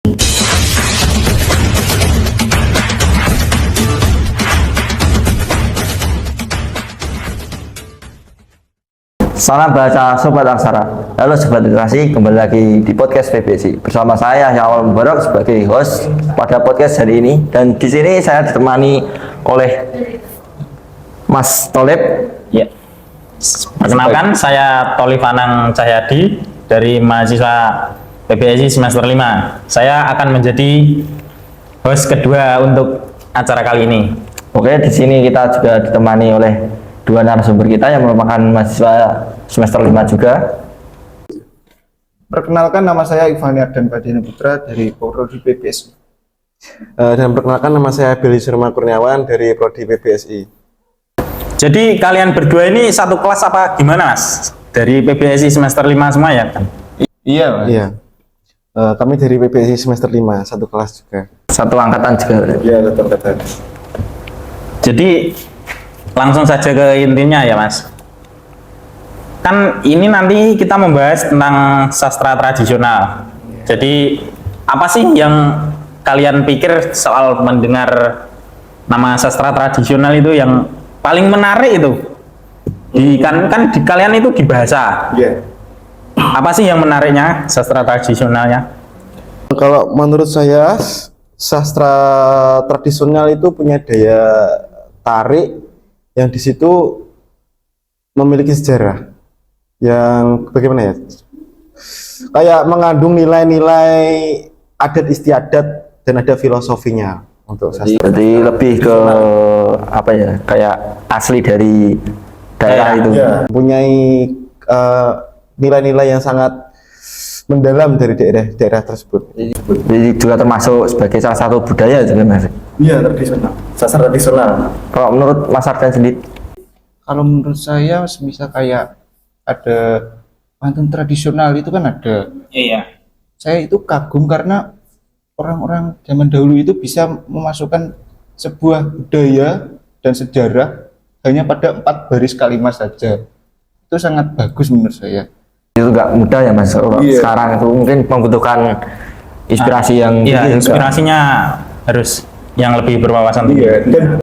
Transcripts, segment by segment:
Salam baca Sobat Aksara. Halo Sobat Literasi, kembali lagi di podcast PBSI bersama saya Syawal Mubarak sebagai host pada podcast hari ini. Dan di sini saya ditemani oleh Mas Tolib. Ya. Perkenalkan, saya Tolib Anang Cahyadi dari mahasiswa PBSI semester 5. Saya akan menjadi host kedua untuk acara kali ini. Oke, di sini kita juga ditemani oleh dua narasumber kita yang merupakan mahasiswa semester 5 juga. Perkenalkan, nama saya Ivan Ardan Badina Putra dari Prodi PBSI. Dan perkenalkan, nama saya Billy Surma Kurniawan dari Prodi PBSI. Jadi kalian berdua ini satu kelas apa gimana, Mas? Dari PBSI semester 5 semua ya kan? Iya, Mas. Iya. Kami dari PBSI semester 5, satu kelas juga. Satu angkatan juga. Iya, satu angkatan. Jadi langsung saja ke intinya ya, Mas. Kan ini nanti kita membahas tentang sastra tradisional. Jadi apa sih yang kalian pikir soal mendengar nama sastra tradisional itu yang paling menarik itu? Kan di kalian itu di bahasa. Iya. Apa sih yang menariknya sastra tradisionalnya? Kalau menurut saya, sastra tradisional itu punya daya tarik yang di situ memiliki sejarah yang bagaimana ya, kayak mengandung nilai-nilai adat istiadat dan ada filosofinya untuk sastra. Jadi lebih ke apa ya, kayak asli dari daerah itu. Ya, mempunyai nilai-nilai yang sangat mendalam dari daerah tersebut. Jadi juga termasuk sebagai salah satu budaya juga, Mas. Iya, tradisional. Sastra tradisional. Kalau menurut Mas Ardan sendiri? Kalau menurut saya, semisal kayak ada pantun tradisional itu kan ada. Iya. Saya itu kagum karena orang-orang zaman dahulu itu bisa memasukkan sebuah budaya dan sejarah hanya pada 4 baris kalimat saja. Itu sangat bagus menurut saya. Itu nggak mudah ya, Mas. Sekarang itu mungkin membutuhkan inspirasi yang Iya, tinggi juga. inspirasinya harus yang lebih berwawasan tinggi.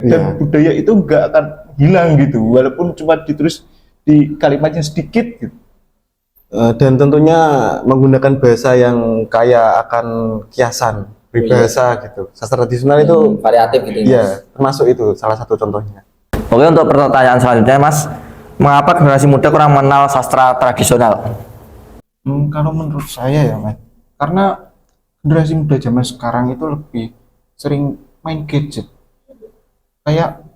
Dan budaya itu nggak akan hilang gitu, walaupun cuma ditulis di kalimatnya sedikit gitu. Dan tentunya menggunakan bahasa yang kaya akan kiasan, peribahasa gitu. Sastra tradisional itu variatif gitu ya. iya, termasuk itu salah satu contohnya. Oke, untuk pertanyaan selanjutnya, Mas, mengapa generasi muda kurang mengenal sastra tradisional? Kalau menurut saya ya, Mas, karena generasi muda zaman sekarang itu lebih sering main gadget. Kayak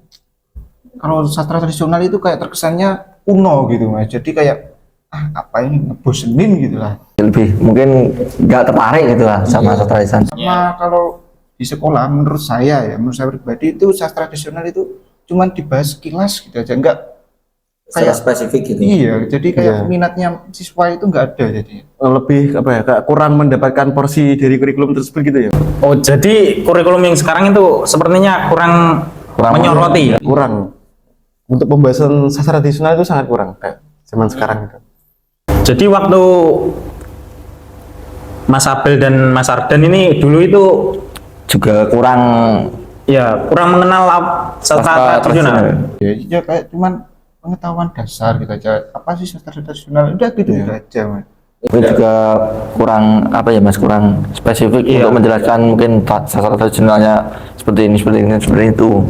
kalau sastra tradisional itu kayak terkesannya kuno gitu, Mas. Jadi kayak apa ini, ngebosenin gitu lah. Lebih mungkin nggak tertarik gitu lah sama sastra tradisional. Sama kalau di sekolah menurut saya pribadi itu sastra tradisional itu cuman dibahas sekilas gitu aja, enggak Secara kayak spesifik gitu. iya, jadi kayak Iya. minatnya siswa itu enggak ada jadi. Lebih apa ya, kayak kurang mendapatkan porsi dari kurikulum tersebut gitu ya. Oh, jadi kurikulum yang sekarang itu sepertinya kurang menyoroti. Kurang. Untuk pembahasan sastra tradisional itu sangat kurang kayak zaman sekarang itu. Jadi waktu Mas Abel dan Mas Ardan ini dulu itu Juga kurang kurang mengenal sastra tradisional. Ya kayak cuman pengetahuan dasar gitu aja. Apa sih sastra tradisional? Udah gitu aja, Mas. mungkin juga kurang apa ya, Mas, kurang spesifik untuk menjelaskan mungkin sastra tradisionalnya seperti ini, seperti itu.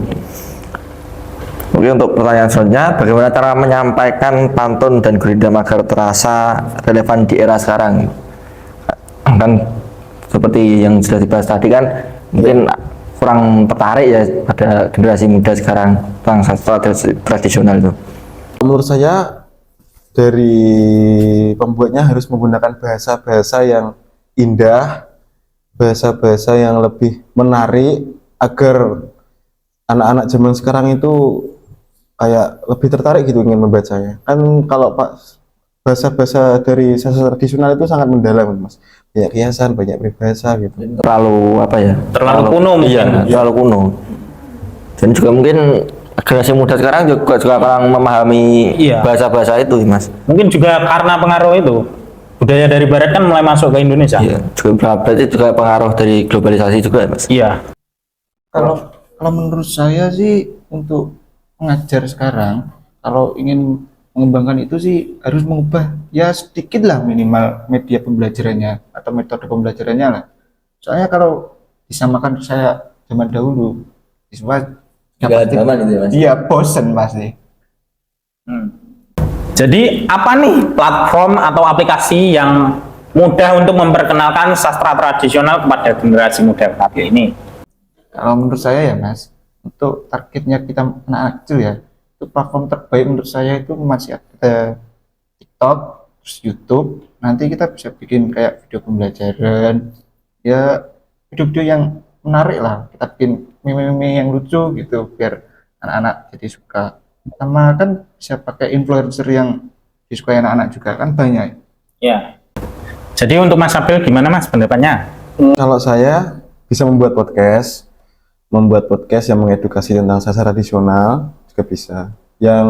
Oke, untuk pertanyaan selanjutnya, bagaimana cara menyampaikan pantun dan gurindam agar terasa relevan di era sekarang? Kan seperti yang sudah dibahas tadi kan, mungkin kurang tertarik ya pada generasi muda sekarang tentang sastra tradisional itu. Menurut saya dari pembuatnya harus menggunakan bahasa-bahasa yang indah, bahasa-bahasa yang lebih menarik agar anak-anak zaman sekarang itu kayak lebih tertarik gitu ingin membacanya. Kan kalau bahasa-bahasa dari sastra tradisional itu sangat mendalam, Mas. Banyak kiasan, banyak peribahasa gitu. Terlalu apa ya? Terlalu kuno mungkin. Iya, terlalu kuno. Dan juga mungkin generasi muda sekarang juga kurang memahami Iya. bahasa-bahasa itu, Mas. Mungkin juga karena pengaruh itu budaya dari barat kan mulai masuk ke Indonesia. Iya, juga berarti juga pengaruh dari globalisasi juga ya, Mas. Iya. Kalau menurut saya sih untuk mengajar sekarang, kalau ingin mengembangkan itu sih harus mengubah ya sedikit lah minimal media pembelajarannya atau metode pembelajarannya lah. Soalnya kalau disamakan saya zaman dahulu, siswa Nggak zaman itu ya, Mas. iya bosen pasti. Jadi apa nih platform atau aplikasi yang mudah untuk memperkenalkan sastra tradisional kepada generasi muda saat ini? Kalau menurut saya ya Mas, untuk targetnya kita anak kecil ya, itu platform terbaik menurut saya itu masih ada TikTok, terus YouTube. Nanti kita bisa bikin kayak video pembelajaran, ya video-video yang menarik lah. Kita bikin meme-meme yang lucu gitu, biar anak-anak jadi suka. Sama kan bisa pakai influencer yang disukai anak-anak juga kan banyak. Ya. Jadi untuk Mas April gimana Mas pendapatnya? Kalau saya bisa membuat podcast yang mengedukasi tentang sastra tradisional juga bisa. Yang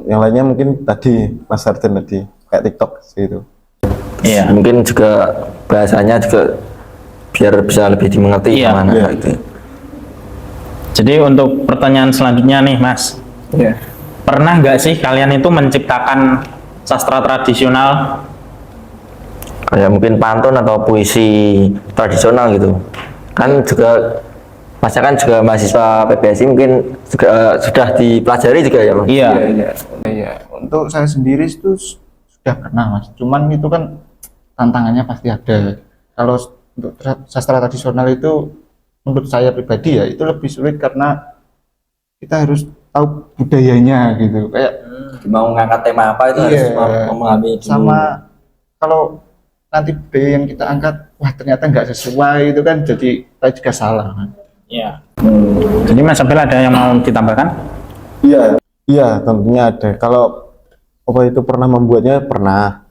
lainnya mungkin tadi Mas Arjen tadi kayak TikTok gitu. Iya. Mungkin juga bahasanya juga biar bisa lebih dimengerti Iya. sama anak Iya. gitu. Jadi untuk pertanyaan selanjutnya nih Mas, Iya. pernah nggak sih kalian itu menciptakan sastra tradisional? Kayak mungkin pantun atau puisi tradisional gitu. Kan juga Masnya kan juga mahasiswa PBSI mungkin juga sudah dipelajari juga ya, Mas? Iya. Iya, untuk saya sendiri itu sudah pernah Mas. Cuman itu kan tantangannya pasti ada. Kalau untuk sastra tradisional itu menurut saya pribadi ya itu lebih sulit karena kita harus tahu budayanya gitu. Kayak Mau ngangkat tema apa itu harus iya, memahami dulu. sama kalau nanti budaya yang kita angkat wah ternyata nggak sesuai itu kan jadi kita juga salah kan. Iya. Jadi Mas April ada yang mau ditambahkan? Iya, tentunya ada. Kalau apa itu pernah membuatnya pernah.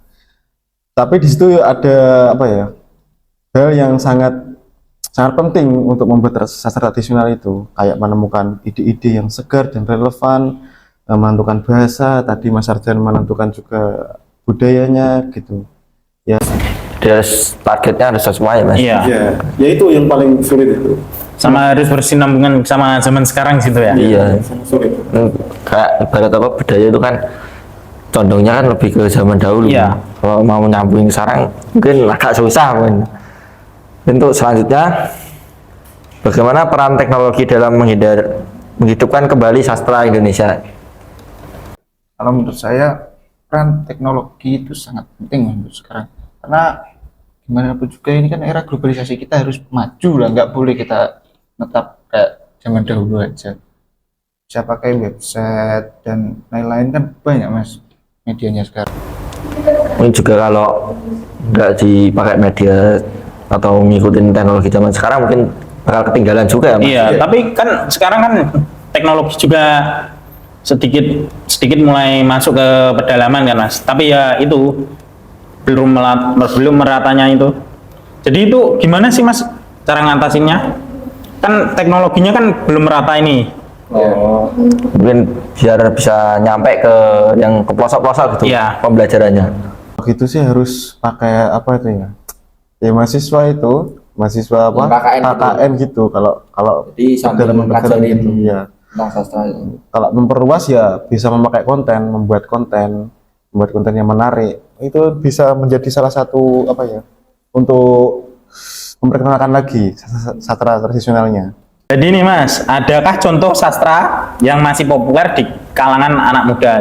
Tapi di situ ada apa ya? Hal yang sangat penting untuk membuat sastra tradisional itu, kayak menemukan ide-ide yang segar dan relevan, menentukan bahasa. Tadi Mas Arjan menentukan juga budayanya gitu. Ya, Targetnya harus sesuai, Mas. Iya. ya itu yang paling sulit itu. Sama harus bersinambungan sama zaman sekarang gitu ya. Iya. Sulit. Kayak ibarat apa budaya itu kan condongnya kan lebih ke zaman dahulu. Iya. Kalau mau nyambungin sekarang mungkin agak susah, mungkin. Untuk selanjutnya, bagaimana peran teknologi dalam menghidupkan kembali sastra Indonesia? Kalau menurut saya peran teknologi itu sangat penting untuk sekarang karena gimana pun juga ini kan era globalisasi, kita harus maju lah, nggak boleh kita tetap kayak zaman dahulu aja. Bisa pakai website dan lain-lain kan banyak Mas medianya sekarang. Mungkin juga kalau nggak dipakai media atau ngikutin teknologi zaman sekarang mungkin bakal ketinggalan juga ya, Mas. Iya, tapi kan sekarang kan teknologi juga sedikit mulai masuk ke pedalaman kan Mas. Tapi ya itu belum meratanya itu. Jadi itu gimana sih Mas cara ngatasinnya? Kan teknologinya kan belum merata ini. Oh, mungkin biar bisa nyampe ke yang ke pelosok-pelosok gitu Iya. pembelajarannya. Gitu sih harus pakai apa itu ya? Ya mahasiswa apa? KKN gitu. KKN gitu. Kalau Jadi sambil dalam pembelajaran ngajarin gitu ya. tentang sastra itu. Kalau memperluas ya bisa memakai konten, membuat konten yang menarik. Itu bisa menjadi salah satu apa ya? Untuk memperkenalkan lagi sastra tradisionalnya. Jadi nih Mas, adakah contoh sastra yang masih populer di kalangan anak muda,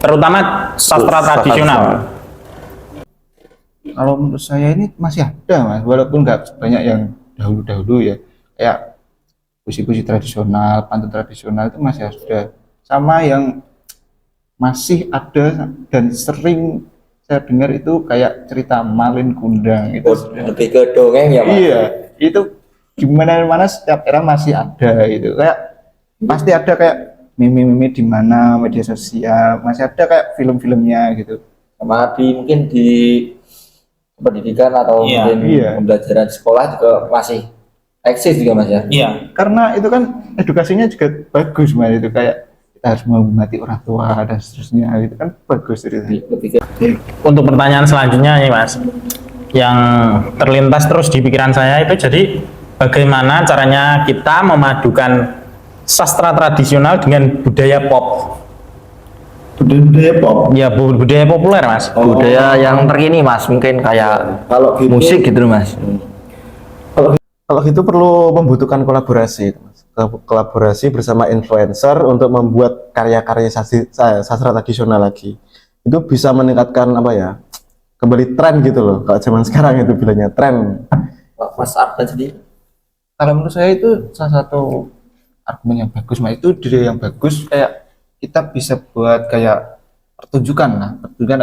terutama sastra tradisional? Kalau menurut saya ini masih ada Mas, walaupun nggak banyak yang dahulu-dahulu ya, kayak puisi-puisi tradisional, pantun tradisional itu masih ada. Sama yang masih ada dan sering saya dengar itu kayak cerita Malin Kundang itu. Lebih ke dongeng ya, Mas. Iya, itu gimana mana setiap era masih ada itu. Kayak pasti ada kayak meme-meme di mana media sosial, masih ada kayak film-filmnya gitu. Sama mungkin di pendidikan atau Iya. mungkin Iya. pembelajaran sekolah juga masih eksis juga, Mas ya. Iya. Karena itu kan edukasinya juga bagus Mas, itu kayak kita harus menghormati orang tua dan seterusnya, itu kan bagus itu. Untuk pertanyaan selanjutnya nih Mas, yang terlintas terus di pikiran saya itu, jadi bagaimana caranya kita memadukan sastra tradisional dengan budaya pop? Budaya pop. Ya, budaya populer Mas. Budaya yang terkini Mas, mungkin kayak Kalau gitu, musik gitu loh Mas. kalau gitu perlu membutuhkan kolaborasi, Mas. Kolaborasi bersama influencer untuk membuat karya-karya sastra tradisional lagi. Itu bisa meningkatkan apa ya? Kembali tren gitu loh. Kalau zaman sekarang itu bilangnya tren. Mas Arda jadi Kalau menurut saya itu salah satu argumen yang bagus, Mas. Itu ide yang bagus, kayak kita bisa buat kayak pertunjukan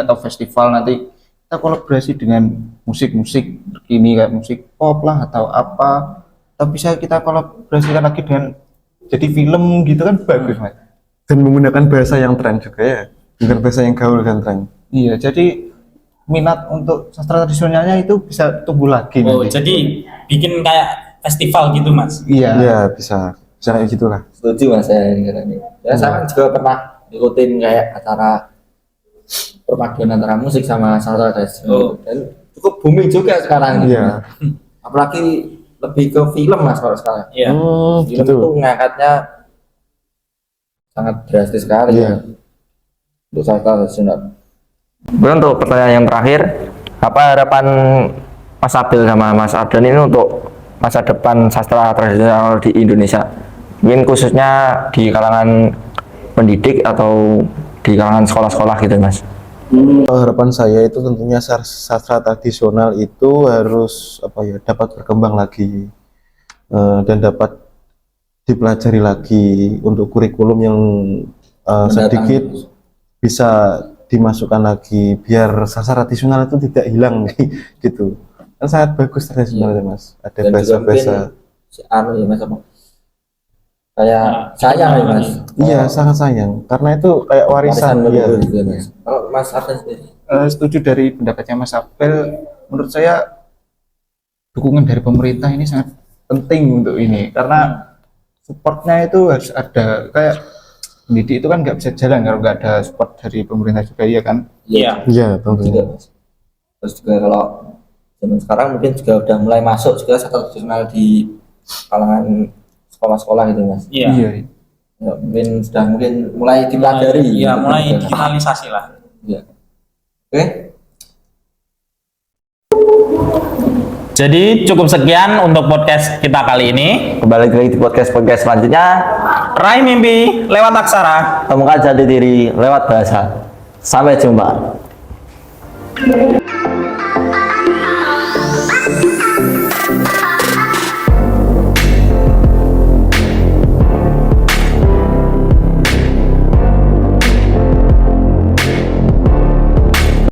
atau festival, nanti kita kolaborasi dengan musik-musik terkini kayak musik pop lah atau apa, atau bisa kita kolaborasikan lagi dengan jadi film gitu kan, bagus Mas. Dan menggunakan bahasa yang tren juga ya. Dengan bahasa yang gaul dan tren. Iya, jadi minat untuk sastra tradisionalnya itu bisa tumbuh lagi Oh, nanti. jadi bikin kayak festival gitu Mas. Iya. Iya, bisa. Bisa kayak gitulah. setuju Mas saya ini. Ya saya kan juga pernah ikutin kayak acara perpaduan antara musik sama sastra tradisional dan cukup booming juga sekarang. Iya. Apalagi lebih ke film Mas kalau sekarang. Iya. Film Gitu. itu ngangkatnya sangat drastis sekali Iya. ya, untuk sastra tradisional. Kemudian untuk pertanyaan yang terakhir, apa harapan Mas Abel sama Mas Ardan ini untuk masa depan sastra tradisional di Indonesia? Mungkin khususnya di kalangan pendidik atau di kalangan sekolah-sekolah gitu Mas. Harapan saya itu tentunya sastra tradisional itu harus apa ya, dapat berkembang lagi dan dapat dipelajari lagi untuk kurikulum yang sedikit bisa dimasukkan lagi biar sastra tradisional itu tidak hilang gitu. Kan sangat bagus tradisional ya Mas. Ada bahasa-bahasa. Anu ya Mas, apa? Kayak sayang ya Mas. Iya, sangat sayang karena itu kayak warisan ya. leluhur gitu ya, Mas. Kalau Mas Ardan sendiri? Setuju dari pendapatnya Mas Abel. Menurut saya dukungan dari pemerintah ini sangat penting untuk ini, karena supportnya itu harus ada. Kayak pendidik itu kan nggak bisa jalan kalau nggak ada support dari pemerintah juga, iya kan? Iya. Iya, Juga, tentunya. Mas. Terus juga kalau zaman sekarang mungkin juga udah mulai masuk juga sastra tradisional di kalangan sekolah-sekolah gitu Mas. Iya. Ya, mungkin mulai dipelajari. Iya, mulai Gitu. digitalisasi lah. Iya. Oke. Jadi cukup sekian untuk podcast kita kali ini. Kembali lagi di podcast selanjutnya. Raih mimpi lewat aksara. Temukan jati diri lewat bahasa. Sampai jumpa.